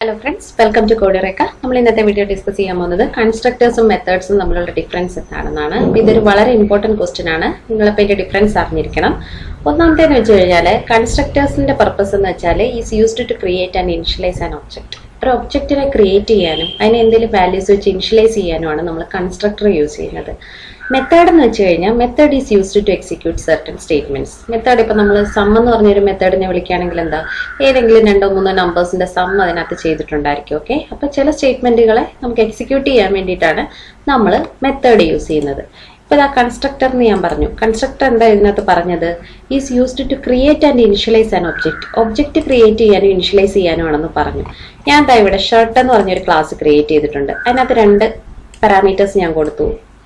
Hello friends, welcome to eureka. We will discuss the constructors and methods and the difference. This is a very important question. You have to difference. Constructors purpose is used to create and initialize an object. An object create values initialize constructor use. Method method is used to execute certain statements. Method if we sum method numbers in the sum okay. So statement execute method use constructor constructor is used to create and initialize an object. Object create and initialize shirt class create parameters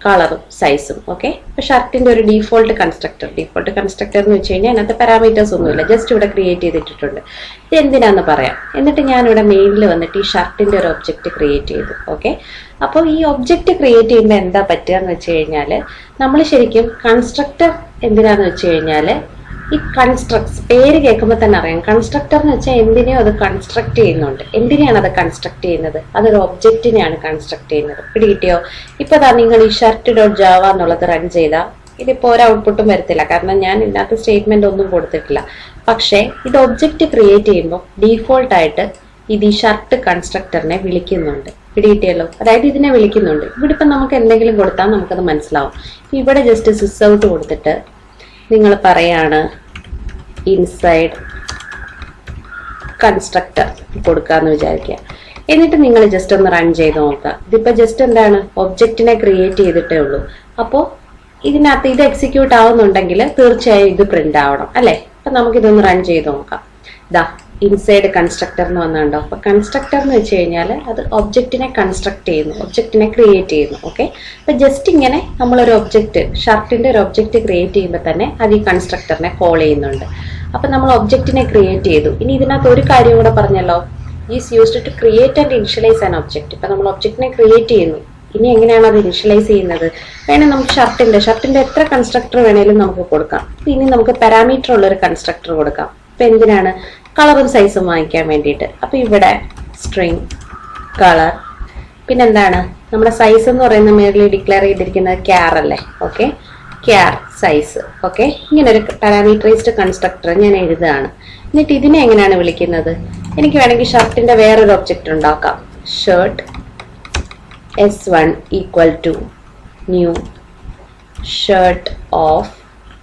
color, size, okay? So, shirt is a default constructor. Default constructor is the parameters, just create it. Then, I main shirt object create okay? So, this object create constructor it constructs. Constructor construct construct object construct shirt.java run output statement object create default shirt constructor inside constructor എന്നിട്ട് നിങ്ങൾ just ഒന്ന് run ചെയ്തു നോക്കുക. ഇതിപ്പോ just എന്താണ് ഒബ്ജക്റ്റിനെ create ചെയ്തിട്ടേ ഉള്ളൂ. അപ്പോൾ ഇതിനകത്ത് ഇത് എക്സിക്യൂട്ട് ആവുന്നുണ്ടെങ്കിൽ തീർച്ചയായും ഇത് പ്രിന്റ് ആവണം അല്ലേ? അപ്പോൾ നമുക്ക് ഇതൊന്ന് റൺ ചെയ്തു നോക്കാം. ദാ ഇൻസൈഡ് കൺസ്ട്രക്ടർ എന്ന് വന്നുണ്ടോ? അപ്പോൾ കൺസ്ട്രക്ടർ എന്ന് വെച്ച് കഴിഞ്ഞാൽ അത് ഒബ്ജക്റ്റിനെ കൺസ്ട്രക്ട് ചെയ്യുന്നു, ഒബ്ജക്റ്റിനെ ക്രിയേറ്റ് ചെയ്യുന്നു. ഓക്കെ, അപ്പോൾ ജസ്റ്റ് ഇങ്ങനെ നമ്മളൊരു ഒബ്ജക്റ്റ് ഷർട്ടിന്റെ ഒരു ഒബ്ജക്റ്റ് ക്രിയേറ്റ് ചെയ്യുമ്പോൾ തന്നെ അത് ഈ കൺസ്ട്രക്ടറിനെ കോൾ ചെയ്യുന്നുണ്ട്. അപ്പോൾ നമ്മൾ ഒബ്ജക്റ്റിനെ ക്രിയേറ്റ് ചെയ്തു. ഇനി ഇതിനകത്ത് ഒരു കാര്യം കൂടെ പറഞ്ഞല്ലോ, is used to create and initialise an object. ഇപ്പം നമ്മൾ ഒബ്ജക്റ്റിനെ ക്രിയേറ്റ് ചെയ്യുന്നു. ഇനി എങ്ങനെയാണ് അത് ഇനിഷ്യലൈസ് ചെയ്യുന്നത്? വേണേൽ നമുക്ക് ഷർട്ടിന്റെ എത്ര കൺസ്ട്രക്ടർ വേണേലും നമുക്ക് കൊടുക്കാം. ഇനി നമുക്ക് പാരാമീറ്റർ ഉള്ളൊരു കൺസ്ട്രക്ടർ കൊടുക്കാം. ഇപ്പം എന്തിനാണ്? കളറും സൈസും വാങ്ങിക്കാൻ വേണ്ടിയിട്ട്. അപ്പോൾ ഇവിടെ സ്ട്രിങ് കളർ, പിന്നെന്താണ് നമ്മുടെ സൈസ് എന്ന് പറയുന്ന മേളിൽ ഡിക്ലെയർ ചെയ്തിരിക്കുന്നത് ക്യാർ അല്ലേ? Okay, ക്യാർ size. ഓക്കെ, ഇങ്ങനെ ഒരു പാരാമീറ്ററൈസ്ഡ് കൺസ്ട്രക്ടർ ഞാൻ എഴുതുകയാണ്. എന്നിട്ട് ഇതിനെ എങ്ങനെയാണ് വിളിക്കുന്നത്? എനിക്ക് വേണമെങ്കിൽ ഷർട്ടിന്റെ വേറൊരു ഒബ്ജക്റ്റ് ഉണ്ടാക്കാം. Shirt s1 equal to new shirt of,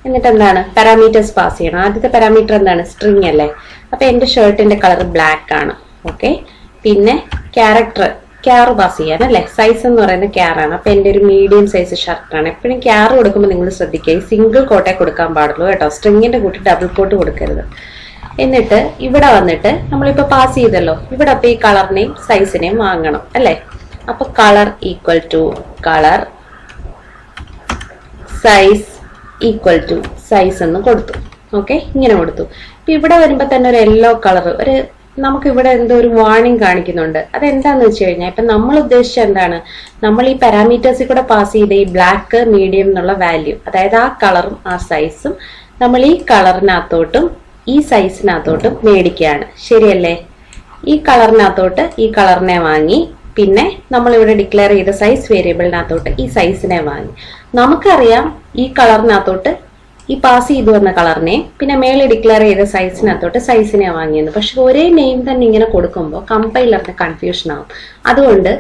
എന്നിട്ട് എന്താണ് പാരാമീറ്റേഴ്സ് പാസ് ചെയ്യണം. ആദ്യത്തെ പാരാമീറ്റർ എന്താണ്? സ്ട്രിങ് അല്ലേ? അപ്പൊ എന്റെ ഷർട്ടിന്റെ കളർ ബ്ലാക്ക് ആണ്. ഓക്കെ, പിന്നെ ക്യാർ പാസ് ചെയ്യാൻ അല്ലേ? സൈസ് എന്ന് പറയുന്നത് ക്യാർ ആണ്. അപ്പൊ എന്റെ ഒരു മീഡിയം സൈസ് ഷർട്ടാണ്. എപ്പോഴും ക്യാർ കൊടുക്കുമ്പോൾ നിങ്ങൾ ശ്രദ്ധിക്കുക, ഈ സിംഗിൾ കോട്ടേ കൊടുക്കാൻ പാടുള്ളൂ കേട്ടോ. സ്ട്രിങ്ങിന്റെ കൂട്ടി ഡബിൾ കോട്ട് കൊടുക്കരുത്. എന്നിട്ട് ഇവിടെ വന്നിട്ട് നമ്മളിപ്പോ പാസ് ചെയ്തല്ലോ, ഇവിടെ അപ്പൊ ഈ കളറിനെയും സൈസിനെയും വാങ്ങണം അല്ലെ? അപ്പൊ colour equal to colour, size equal to size എന്ന് കൊടുത്തു. ഓക്കെ, ഇങ്ങനെ കൊടുത്തു. ഇപ്പൊ ഇവിടെ വരുമ്പോ തന്നെ ഒരു യെല്ലോ കളർ, നമുക്ക് ഇവിടെ എന്തോ ഒരു വാർണിംഗ് കാണിക്കുന്നുണ്ട്. അതെന്താന്ന് വെച്ച് കഴിഞ്ഞാൽ ഇപ്പൊ നമ്മൾ ഉദ്ദേശിച്ച എന്താണ്? നമ്മൾ ഈ പാരാമീറ്റേഴ്സിൽ കൂടെ പാസ് ചെയ്ത ഈ ബ്ലാക്ക്, മീഡിയം എന്നുള്ള വാല്യൂ, അതായത് ആ കളറും ആ സൈസും നമ്മൾ ഈ കളറിനകത്തോട്ടും ഈ സൈസിനകത്തോട്ടും മേടിക്കുകയാണ്. ശരിയല്ലേ? ഈ കളറിനകത്തോട്ട് ഈ കളറിനെ വാങ്ങി, പിന്നെ നമ്മൾ ഇവിടെ ഡിക്ലെയർ ചെയ്ത സൈസ് വേരിയബിളിനകത്തോട്ട് ഈ സൈസിനെ വാങ്ങി. നമുക്കറിയാം ഈ കളറിനകത്തോട്ട് ഈ പാസ് ചെയ്തു വന്ന കളറിനെ, പിന്നെ മേലെ ഡിക്ലെയർ ചെയ്ത സൈസിനകത്തോട്ട് സൈസിനെ വാങ്ങിയെന്ന്. പക്ഷെ ഒരേ നെയിം തന്നെ ഇങ്ങനെ കൊടുക്കുമ്പോൾ കമ്പൈലറിന് കൺഫ്യൂഷൻ ആവും. അതുകൊണ്ട്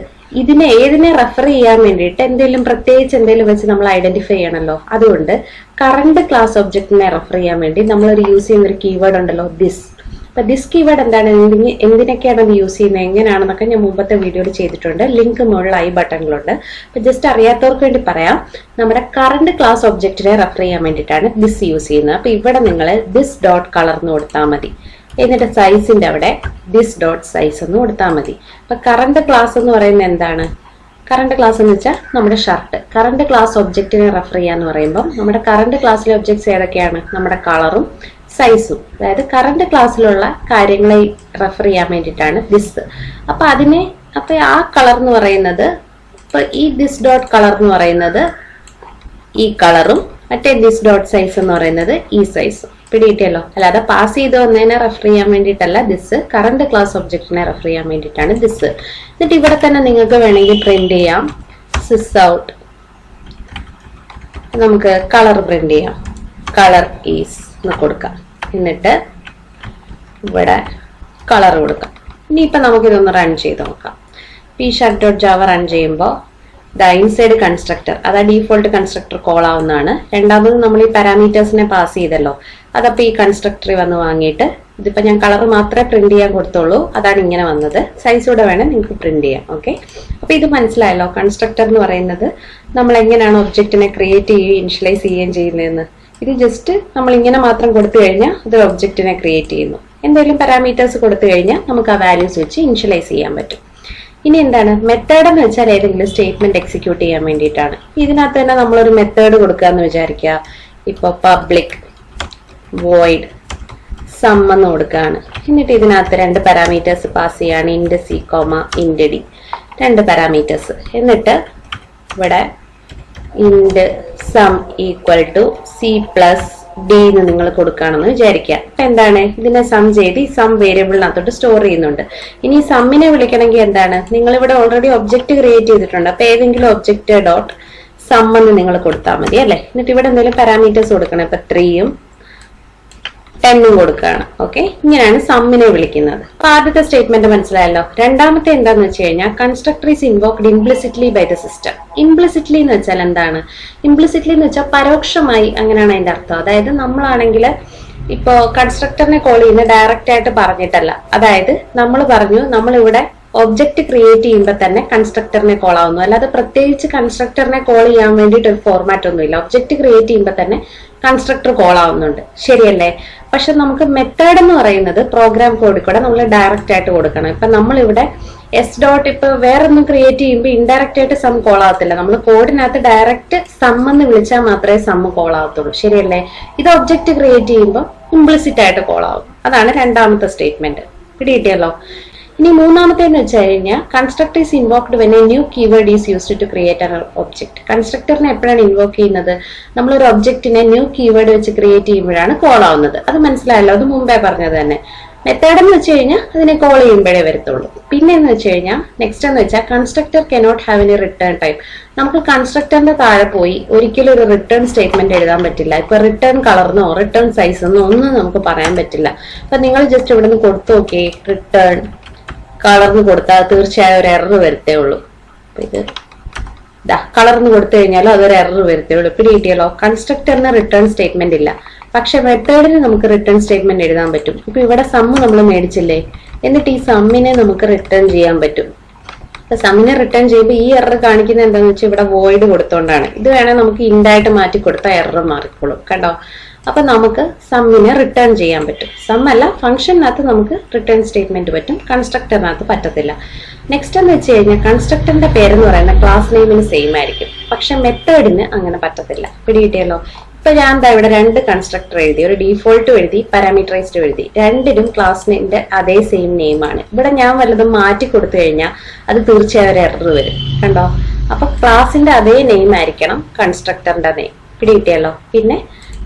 ഏതിനെ റെഫർ ചെയ്യാൻ വേണ്ടിയിട്ട് പ്രത്യേകിച്ച് എന്തെങ്കിലും വെച്ച് നമ്മൾ ഐഡന്റിഫൈ ചെയ്യണമല്ലോ. അതുകൊണ്ട് കറണ്ട് ക്ലാസ് ഒബ്ജക്റ്റിനെ റെഫർ ചെയ്യാൻ വേണ്ടി നമ്മളൊരു യൂസ് ചെയ്യുന്ന ഒരു കീവേഡ് ഉണ്ടല്ലോ, ദിസ്. അപ്പൊ ദിസ് കീവേഡ് എന്താണ്, എന്തിനൊക്കെയാണ് അത് യൂസ് ചെയ്യുന്നത്, എങ്ങനെയാണെന്നൊക്കെ ഞാൻ മുമ്പത്തെ വീഡിയോയിൽ ചെയ്തിട്ടുണ്ട്. ലിങ്ക് മുകളിൽ ഐ ബട്ടണിലുണ്ട്. അപ്പൊ ജസ്റ്റ് അറിയാത്തവർക്ക് വേണ്ടി പറയാം, നമ്മുടെ കറണ്ട് ക്ലാസ് ഒബ്ജക്റ്റിനെ റെഫർ ചെയ്യാൻ വേണ്ടിയിട്ടാണ് ദിസ് യൂസ് ചെയ്യുന്നത്. അപ്പൊ ഇവിടെ നിങ്ങൾ ദിസ് ഡോട്ട് കളർ എന്ന് കൊടുത്താൽ മതി. എന്നിട്ട് സൈസിന്റെ അവിടെ ദിസ് ഡോട്ട് സൈസ് എന്ന് കൊടുത്താൽ മതി. അപ്പൊ കറണ്ട് ക്ലാസ് എന്ന് പറയുന്നത് എന്താണ്? കറണ്ട് ക്ലാസ് എന്ന് വെച്ചാൽ നമ്മുടെ ഷർട്ട്. കറണ്ട് ക്ലാസ് ഒബ്ജക്റ്റിനെ റെഫർ ചെയ്യാന്ന് പറയുമ്പോൾ നമ്മുടെ കറണ്ട് ക്ലാസ്സിലെ ഒബ്ജക്ട്സ് ഏതൊക്കെയാണ്? നമ്മുടെ കളറും സൈസും. അതായത് കറണ്ട് ക്ലാസ്സിലുള്ള കാര്യങ്ങളെ റെഫർ ചെയ്യാൻ വേണ്ടിയിട്ടാണ് ദിസ്. അപ്പൊ ആ കളർ എന്ന് പറയുന്നത്, ഇപ്പൊ ഈ ദിസ് ഡോട്ട് കളർ എന്ന് പറയുന്നത് ഈ കളറും, മറ്റേ ദിസ് ഡോട്ട് സൈസ് എന്ന് പറയുന്നത് ഈ സൈസും. പിടിയിട്ടല്ലോ. അല്ലാതെ പാസ് ചെയ്ത് വന്നതിനെ റെഫർ ചെയ്യാൻ വേണ്ടിയിട്ടല്ല ദിസ്, കറണ്ട് ക്ലാസ് ഒബ്ജക്റ്റിനെ റെഫർ ചെയ്യാൻ വേണ്ടിയിട്ടാണ് ദിസ്. എന്നിട്ട് ഇവിടെ തന്നെ നിങ്ങൾക്ക് വേണമെങ്കിൽ പ്രിന്റ് ചെയ്യാം സിസ് ഔട്ട്. നമുക്ക് കളർ പ്രിന്റ് ചെയ്യാം, കളർ ഈസ് എന്ന് കൊടുക്കാം. എന്നിട്ട് ഇവിടെ കളർ കൊടുക്കാം. ഇനിയിപ്പോൾ നമുക്കിതൊന്ന് റൺ ചെയ്ത് നോക്കാം. p#.java റൺ ചെയ്യുമ്പോൾ ഇൻസൈഡ് കൺസ്ട്രക്ടർ, അതാ ഡീഫോൾട്ട് കൺസ്ട്രക്ടർ കോൾ ആവുന്നതാണ്. രണ്ടാമത് നമ്മൾ ഈ പാരാമീറ്റേഴ്സിനെ പാസ് ചെയ്തല്ലോ, അതപ്പോൾ ഈ കൺസ്ട്രക്ടറിൽ വന്ന് വാങ്ങിയിട്ട് ഇതിപ്പോൾ ഞാൻ കളർ മാത്രമേ പ്രിന്റ് ചെയ്യാൻ കൊടുത്തുള്ളൂ, അതാണ് ഇങ്ങനെ വന്നത്. സൈസ് കൂടെ വേണം നിങ്ങൾക്ക് പ്രിന്റ് ചെയ്യാം. ഓക്കെ, അപ്പോൾ ഇത് മനസ്സിലായല്ലോ. കൺസ്ട്രക്ടർ എന്ന് പറയുന്നത് നമ്മൾ എങ്ങനെയാണ് ഒബ്ജക്റ്റിനെ ക്രിയേറ്റ് ചെയ്യുകയും ഇനിഷ്യലൈസ് ചെയ്യുകയും ചെയ്യുന്നതെന്ന്. ഇത് ജസ്റ്റ് നമ്മൾ ഇങ്ങനെ മാത്രം കൊടുത്തു കഴിഞ്ഞാൽ ഇത് ഒബ്ജക്റ്റിനെ ക്രിയേറ്റ് ചെയ്യുന്നു. എന്തെങ്കിലും പാരാമീറ്റേഴ്സ് കൊടുത്തു കഴിഞ്ഞാൽ നമുക്ക് ആ വാല്യൂസ് വെച്ച് ഇനിഷ്യലൈസ് ചെയ്യാൻ പറ്റും. ഇനി എന്താണ് മെത്തേഡ് എന്ന് വെച്ചാൽ ഏതെങ്കിലും സ്റ്റേറ്റ്മെന്റ് എക്സിക്യൂട്ട് ചെയ്യാൻ വേണ്ടിയിട്ടാണ്. ഇതിനകത്ത് തന്നെ നമ്മളൊരു മെത്തേഡ് കൊടുക്കുക എന്ന് വിചാരിക്കുക. ഇപ്പോൾ പബ്ലിക് വോയിഡ് സം എന്ന് കൊടുക്കുകയാണ്. എന്നിട്ട് ഇതിനകത്ത് 2 പാരാമീറ്റേഴ്സ് പാസ് ചെയ്യാണ്, int c comma int d, 2 parameters. എന്നിട്ട് ഇവിടെ int sum equal to c plus d എന്ന് നിങ്ങൾ കൊടുക്കുകയാണെന്ന് വിചാരിക്കുക. അപ്പൊ എന്താണ്, ഇതിനെ സം ചെയ്ത് ഈ സം വേരിയബിളിനകത്തോട്ട് സ്റ്റോർ ചെയ്യുന്നുണ്ട്. ഇനി സമ്മിനെ വിളിക്കണമെങ്കിൽ എന്താണ്, നിങ്ങൾ ഇവിടെ ഓൾറെഡി ഒബ്ജക്റ്റ് ക്രിയേറ്റ് ചെയ്തിട്ടുണ്ട്. അപ്പൊ ഏതെങ്കിലും ഒബ്ജക്റ്റ് ഡോട്ട് സം എന്ന് നിങ്ങൾ കൊടുത്താൽ മതി അല്ലെ. എന്നിട്ട് ഇവിടെ എന്തെങ്കിലും പാരാമീറ്റേഴ്സ് കൊടുക്കണം. ഇപ്പൊ 3ഉം 10ഉം കൊടുക്കുകയാണ്. ഓക്കെ, ഇങ്ങനെയാണ് സമ്മിനെ വിളിക്കുന്നത്. അപ്പൊ ആദ്യത്തെ സ്റ്റേറ്റ്മെന്റ് മനസ്സിലായല്ലോ. രണ്ടാമത്തെ എന്താന്ന് വെച്ച് കഴിഞ്ഞാൽ constructor is invoked implicitly by the system. Implicitly എന്ന് വെച്ചാൽ എന്താണ്, ഇംപ്ലിസിറ്റ്ലി എന്ന് വെച്ചാൽ പരോക്ഷമായി, അങ്ങനെയാണ് അതിന്റെ അർത്ഥം. അതായത് നമ്മളാണെങ്കിൽ ഇപ്പോ കൺസ്ട്രക്ടറിനെ കോൾ ചെയ്യുന്ന ഡയറക്റ്റ് ആയിട്ട് പറഞ്ഞിട്ടല്ല. അതായത് നമ്മൾ പറഞ്ഞു നമ്മളിവിടെ ഒബ്ജക്റ്റ് ക്രിയേറ്റ് ചെയ്യുമ്പോൾ തന്നെ കൺസ്ട്രക്ടറിനെ കോൾ ആവുന്നു, അല്ലാതെ പ്രത്യേകിച്ച് കൺസ്ട്രക്ടറിനെ കോൾ ചെയ്യാൻ വേണ്ടിയിട്ട് ഒരു ഫോർമാറ്റ് ഒന്നുമില്ല. ഒബ്ജക്റ്റ് ക്രിയേറ്റ് ചെയ്യുമ്പോൾ തന്നെ കൺസ്ട്രക്ടർ കോൾ ആവുന്നുണ്ട്, ശരിയല്ലേ? പക്ഷെ നമുക്ക് മെത്തേഡ് എന്ന് പറയുന്നത് പ്രോഗ്രാം കോഡിൽ കൂടെ നമ്മൾ ഡയറക്റ്റ് ആയിട്ട് കൊടുക്കണം. ഇപ്പൊ നമ്മളിവിടെ എസ് ഡോട്ട് ഇപ്പൊ വേറെ ഒന്നും ക്രിയേറ്റ് ചെയ്യുമ്പോൾ ഇൻഡയറക്റ്റ് ആയിട്ട് സം കോൾ ആവത്തില്ല. നമ്മൾ കോഡിനകത്ത് ഡയറക്റ്റ് സം എന്ന് വിളിച്ചാൽ മാത്രമേ സം കോൾ ആവത്തുള്ളൂ, ശരിയല്ലേ? ഇത് ഒബ്ജക്റ്റ് ക്രിയേറ്റ് ചെയ്യുമ്പോൾ ഇംപ്ലിസിറ്റ് ആയിട്ട് കോൾ ആവും. അതാണ് രണ്ടാമത്തെ സ്റ്റേറ്റ്മെന്റ്. പിടികിട്ടിയല്ലോ. ഇനി മൂന്നാമത്തേന്ന് വെച്ച് കഴിഞ്ഞാൽ constructor is invoked when a new keyword is used to create an object. കൺസ്ട്രക്ടറിനെ എപ്പോഴാണ് ഇൻവോക്ക് ചെയ്യുന്നത്, നമ്മളൊരു ഒബ്ജക്റ്റിനെ ന്യൂ കീവേഡ് വെച്ച് ക്രിയേറ്റ് ചെയ്യുമ്പോഴാണ് കോൾ ആവുന്നത്. അത് മനസ്സിലായല്ലോ, അത് മുമ്പേ പറഞ്ഞത് തന്നെ. മെത്തേഡ് എന്ന് വെച്ച് കഴിഞ്ഞാൽ അതിനെ കോൾ ചെയ്യുമ്പോഴേ വരത്തുള്ളൂ. പിന്നെ എന്ന് വെച്ച് കഴിഞ്ഞാൽ നെക്സ്റ്റ് എന്ന് വെച്ചാൽ constructor cannot have any return type. നമുക്ക് കൺസ്ട്രക്ടറിന്റെ താഴെ പോയി ഒരിക്കലും ഒരു റിട്ടേൺ സ്റ്റേറ്റ്മെന്റ് എഴുതാൻ പറ്റില്ല. ഇപ്പൊ റിട്ടേൺ കളർന്നോ റിട്ടേൺ സൈസെന്നോ ഒന്നും നമുക്ക് പറയാൻ പറ്റില്ല. അപ്പൊ നിങ്ങൾ ജസ്റ്റ് ഇവിടെ നിന്ന് കൊടുത്തു നോക്കി റിട്ടേൺ കളർന്ന് കൊടുത്താൽ തീർച്ചയായും ഒരു എറർ വരത്തേ ഉള്ളൂ. അപ്പൊ ഇത് കളർന്ന് കൊടുത്തു കഴിഞ്ഞാലും അതൊരു എറർ വരത്തേ ഉള്ളൂ. പിടികിട്ടിയല്ലോ. കൺസ്ട്രക്ടറിന് റിട്ടേൺ സ്റ്റേറ്റ്മെന്റ് ഇല്ല, പക്ഷെ മെത്തേഡിന് നമുക്ക് റിട്ടേൺ സ്റ്റേറ്റ്മെന്റ് എഴുതാൻ പറ്റും. ഇപ്പൊ ഇവിടെ സമ്മ് നമ്മൾ മേടിച്ചില്ലേ, എന്നിട്ട് ഈ സമ്മിനെ നമുക്ക് റിട്ടേൺ ചെയ്യാൻ പറ്റും. അപ്പൊ സമ്മിനെ റിട്ടേൺ ചെയ്യുമ്പോൾ ഈ എറർ കാണിക്കുന്നത് എന്താണെന്ന് വെച്ചാൽ ഇവിടെ വോയിഡ് കൊടുത്തോണ്ടാണ്. ഇത് വേണേൽ നമുക്ക് ഇൻഡായിട്ട് മാറ്റി കൊടുത്താൽ എറർ മാറിക്കോളും, കണ്ടോ? അപ്പൊ നമുക്ക് സമ്മിനെ റിട്ടേൺ ചെയ്യാൻ പറ്റും. സം അല്ല, ഫംഗ്ഷനകത്ത് നമുക്ക് റിട്ടേൺ സ്റ്റേറ്റ്മെന്റ് പറ്റും, കൺസ്ട്രക്ടറിനകത്ത് പറ്റത്തില്ല. നെക്സ്റ്റ് എന്ന് വെച്ച് കഴിഞ്ഞാൽ കൺസ്ട്രക്ടറിന്റെ പേരെന്ന് പറയുന്ന ക്ലാസ് നെയിമിന് സെയിം ആയിരിക്കും, പക്ഷെ മെത്തേഡിന് അങ്ങനെ പറ്റത്തില്ല. പിടികിട്ടിയല്ലോ. ഇപ്പൊ ഞാൻ എന്താ ഇവിടെ 2 കൺസ്ട്രക്ടർ എഴുതി, ഒരു ഡീഫോൾട്ടും എഴുതി പാരാമീറ്ററൈസ്ഡ് എഴുതി. രണ്ടിനും ക്ലാസ് നെയിമിന്റെ അതേ സെയിം നെയിമാണ്. ഇവിടെ ഞാൻ വല്ലതും മാറ്റി കൊടുത്തു കഴിഞ്ഞാൽ അത് തീർച്ചയായും ഒരു എറർ വരും, കണ്ടോ? അപ്പൊ ക്ലാസിന്റെ അതേ നെയിം ആയിരിക്കണം കൺസ്ട്രക്ടറിന്റെ നെയിം. പിടികിട്ടിയല്ലോ. പിന്നെ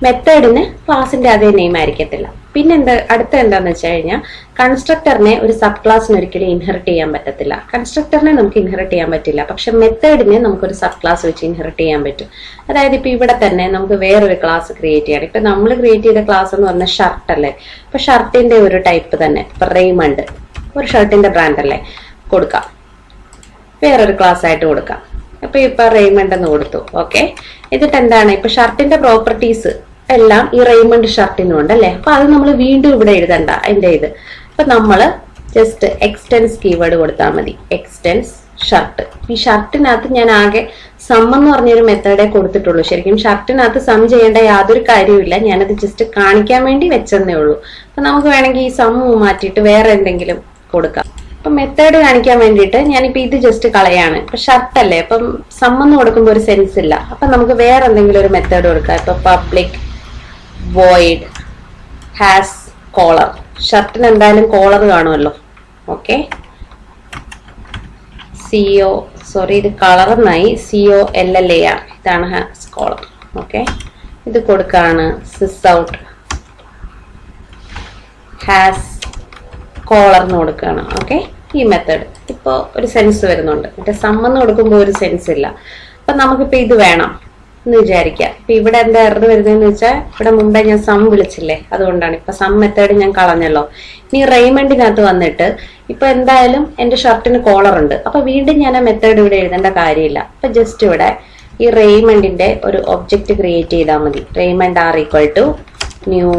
മെത്തേഡിന് ക്ലാസിന്റെ അതേ നെയിം ആയിരിക്കത്തില്ല. പിന്നെ അടുത്ത എന്താന്ന് വെച്ച് കഴിഞ്ഞാൽ കൺസ്ട്രക്ടറിനെ ഒരു സബ് ക്ലാസ്സിന് ഒരിക്കലും ഇൻഹെറിറ്റ് ചെയ്യാൻ പറ്റത്തില്ല. കൺസ്ട്രക്ടറിനെ നമുക്ക് ഇൻഹെറിറ്റ് ചെയ്യാൻ പറ്റില്ല, പക്ഷെ മെത്തേഡിനെ നമുക്കൊരു സബ് ക്ലാസ് വെച്ച് ഇൻഹെറിറ്റ് ചെയ്യാൻ പറ്റും. അതായത് ഇപ്പൊ ഇവിടെ തന്നെ നമുക്ക് വേറൊരു ക്ലാസ് ക്രിയേറ്റ് ചെയ്യണം. ഇപ്പൊ നമ്മൾ ക്രിയേറ്റ് ചെയ്ത ക്ലാസ് എന്ന് പറഞ്ഞാൽ ഷർട്ട് അല്ലേ. ഇപ്പൊ ഷർട്ടിന്റെ ഒരു ടൈപ്പ് തന്നെ ഇപ്പൊ റെയ്മണ്ട് ഒരു ഷർട്ടിന്റെ ബ്രാൻഡ് അല്ലേ, കൊടുക്കാം. വേറൊരു ക്ലാസ് ആയിട്ട് കൊടുക്കാം. ഇപ്പൊ റെയ്മണ്ട് എന്ന് കൊടുത്തു. ഓക്കെ, എന്നിട്ട് എന്താണ് ഇപ്പൊ ഷർട്ടിന്റെ പ്രോപ്പർട്ടീസ് എല്ലാം ഈ റെയ്മണ്ട് ഷർട്ടിനും ഉണ്ട് അല്ലെ. അപ്പൊ അത് നമ്മൾ വീണ്ടും ഇവിടെ എഴുതണ്ട അതിന്റെ ഇത്. അപ്പൊ നമ്മള് ജസ്റ്റ് എക്സ്റ്റെൻസ് കീവേഡ് കൊടുത്താൽ മതി, എക്സ്റ്റെൻസ് ഷർട്ട്. ഈ ഷർട്ടിനകത്ത് ഞാൻ ആകെ സം എന്ന് പറഞ്ഞൊരു മെത്തേഡേ കൊടുത്തിട്ടുള്ളൂ. ശരിക്കും ഷർട്ടിനകത്ത് സം ചെയ്യേണ്ട യാതൊരു കാര്യമില്ല, ഞാനത് ജസ്റ്റ് കാണിക്കാൻ വേണ്ടി വെച്ചെന്നേ ഉള്ളൂ. അപ്പൊ നമുക്ക് വേണമെങ്കിൽ ഈ സം മാറ്റിയിട്ട് വേറെ എന്തെങ്കിലും കൊടുക്കാം. അപ്പൊ മെത്തേഡ് കാണിക്കാൻ വേണ്ടിയിട്ട് ഞാനിപ്പോ ഇത് ജസ്റ്റ് കളയാണ്. ഇപ്പൊ ഷർട്ട് അല്ലേ, അപ്പം സം എന്ന് കൊടുക്കുമ്പോൾ ഒരു സെൻസ് ഇല്ല. അപ്പൊ നമുക്ക് വേറെ എന്തെങ്കിലും ഒരു മെത്തേഡ് കൊടുക്കാം. ഇപ്പൊ പബ്ലിക് വോയിഡ് ഹാസ് കോളർ. ഷർട്ടിന് എന്തായാലും കോളർ കാണുമല്ലോ. ഓക്കെ, ഇത് കളർ എന്നായി, COLLAR, ഇതാണ് ഹാസ് കോളർ. ഓക്കെ, ഇത് കൊടുക്കാണ് സിസ് ഔട്ട് ഹാസ് കോളർ എന്ന് കൊടുക്കുകയാണ്. ഓക്കെ, ഈ മെത്തേഡ് ഇപ്പോൾ ഒരു സെൻസ് വരുന്നുണ്ട്. മറ്റേ സമ്മെന്ന് കൊടുക്കുമ്പോൾ ഒരു സെൻസ് ഇല്ല. അപ്പം നമുക്കിപ്പോൾ ഇത് വേണം എന്ന് വിചാരിക്കാം. ഇപ്പം ഇവിടെ എന്താ എറർ വരുന്നതെന്ന് വെച്ചാൽ ഇവിടെ മുമ്പേ ഞാൻ സം വിളിച്ചില്ലേ, അതുകൊണ്ടാണ്. ഇപ്പം സം മെത്തേഡ് ഞാൻ കളഞ്ഞല്ലോ. ഇനി റെയ്മണ്ടിനകത്ത് വന്നിട്ട് ഇപ്പം എന്തായാലും എൻ്റെ ഷർട്ടിന് കോളർ ഉണ്ട്. അപ്പം വീണ്ടും ഞാൻ ആ മെത്തേഡ് ഇവിടെ എഴുതേണ്ട കാര്യമില്ല. അപ്പം ജസ്റ്റ് ഇവിടെ ഈ റെയ്മണ്ടിന്റെ ഒരു ഒബ്ജക്റ്റ് ക്രിയേറ്റ് ചെയ്താൽ മതി. Raymond r equal to new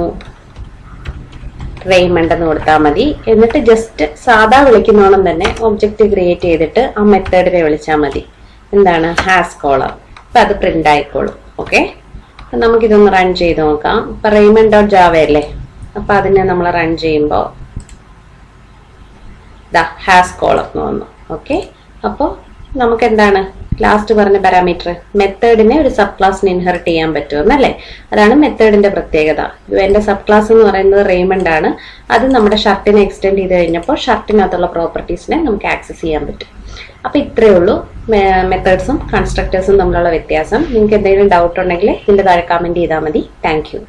Raymond എന്ന് കൊടുത്താൽ മതി. എന്നിട്ട് ജസ്റ്റ് സാധാ വിളിക്കുന്നോണം തന്നെ ഒബ്ജക്റ്റ് ക്രിയേറ്റ് ചെയ്തിട്ട് ആ മെത്തേഡിനെ വിളിച്ചാൽ മതി. എന്താണ്? Has collar. അപ്പൊ അത് പ്രിന്റ് ആയിക്കോളും. ഓക്കെ, നമുക്കിതൊന്ന് റൺ ചെയ്ത് നോക്കാം. ഇപ്പൊ റെയ്മണ്ട് ഡോട്ട് ജാവ അല്ലേ, അപ്പൊ അതിനെ നമ്മൾ റൺ ചെയ്യുമ്പോൾ ഹാസ് കോളർ എന്ന് വന്നു. ഓക്കെ, അപ്പോൾ നമുക്ക് എന്താണ് ലാസ്റ്റ് പറഞ്ഞ പാരാമീറ്റർ, മെത്തേഡിനെ ഒരു സബ് ക്ലാസ്സിന് ഇൻഹെറിറ്റ് ചെയ്യാൻ പറ്റുമെന്നല്ലേ. അതാണ് മെത്തേഡിന്റെ പ്രത്യേകത. എന്റെ സബ് ക്ലാസ് എന്ന് പറയുന്നത് റെയ്മണ്ട് ആണ്. അത് നമ്മുടെ ഷർട്ടിനെ എക്സ്റ്റെൻഡ് ചെയ്ത് കഴിഞ്ഞപ്പോൾ ഷർട്ടിനകത്തുള്ള പ്രോപ്പർട്ടീസിനെ നമുക്ക് ആക്സസ് ചെയ്യാൻ പറ്റും. അപ്പൊ ഇത്രയേ ഉള്ളൂ മെത്തേഡ്സും കൺസ്ട്രക്ടേഴ്സും തമ്മിലുള്ള വ്യത്യാസം. നിങ്ങൾക്ക് എന്തെങ്കിലും ഡൗട്ട് ഉണ്ടെങ്കിൽ ഇതിന്റെ താഴെ കമന്റ് ചെയ്താൽ മതി. Thank you.